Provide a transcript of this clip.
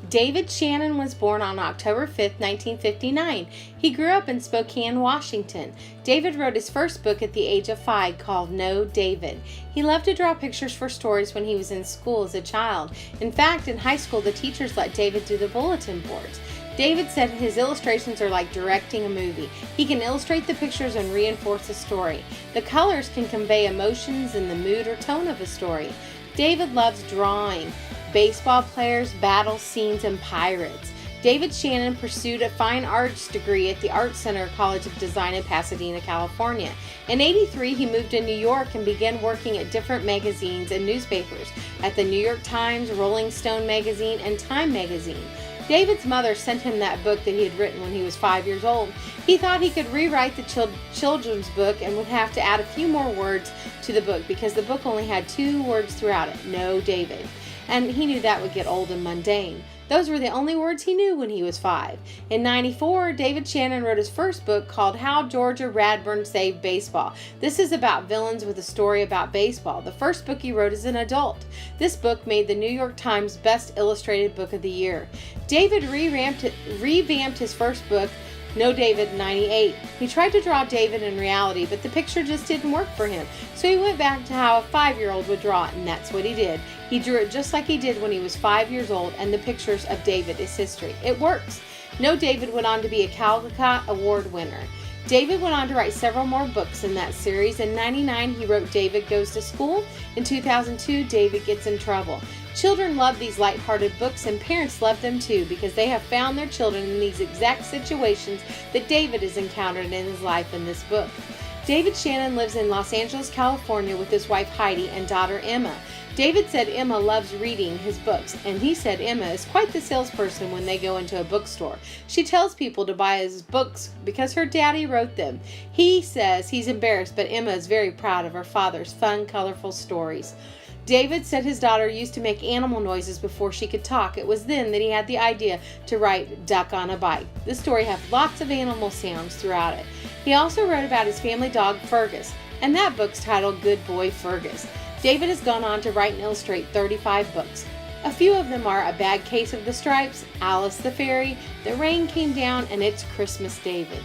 David Shannon was born on October 5, 1959. He grew up in Spokane, Washington. David wrote his first book at the age of 5 called No David. He loved to draw pictures for stories when he was in school as a child. In fact, in high school, the teachers let David do the bulletin boards. David said his illustrations are like directing a movie. He can illustrate the pictures and reinforce a story. The colors can convey emotions and the mood or tone of a story. David loves drawing baseball players, battle scenes, and pirates. David Shannon pursued a fine arts degree at the Art Center College of Design in Pasadena, California. In '83, he moved to New York and began working at different magazines and newspapers, at the New York Times, Rolling Stone magazine, and Time magazine. David's mother sent him that book that he had written when he was 5 years old. He thought he could rewrite the children's book and would have to add a few more words to the book because the book only had 2 words throughout it, No David. And he knew that would get old and mundane. Those were the only words he knew when he was 5. In '94, David Shannon wrote his first book called How Georgia Radburn Saved Baseball. This is about villains with a story about baseball. The first book he wrote as an adult. This book made the New York Times Best Illustrated Book of the Year. David revamped his first book, No David, in '98. He tried to draw David in reality, but the picture just didn't work for him. So he went back to how a 5-year-old would draw it, and that's what he did. He drew it just like he did when he was 5 years old, and the pictures of David is history. It works. No David went on to be a Caldecott Award winner. David went on to write several more books in that series. In '99, he wrote David Goes to School. In 2002, David Gets in Trouble. Children love these lighthearted books, and parents love them too because they have found their children in these exact situations that David has encountered in his life in this book. David Shannon lives in Los Angeles, California with his wife Heidi and daughter Emma. David said Emma loves reading his books, and he said Emma is quite the salesperson when they go into a bookstore. She tells people to buy his books because her daddy wrote them. He says he's embarrassed, but Emma is very proud of her father's fun, colorful stories. David said his daughter used to make animal noises before she could talk. It was then that he had the idea to write Duck on a Bike. This story has lots of animal sounds throughout it. He also wrote about his family dog Fergus, and that book's titled Good Boy Fergus. David has gone on to write and illustrate 35 books. A few of them are A Bad Case of the Stripes, Alice the Fairy, The Rain Came Down, and It's Christmas, David.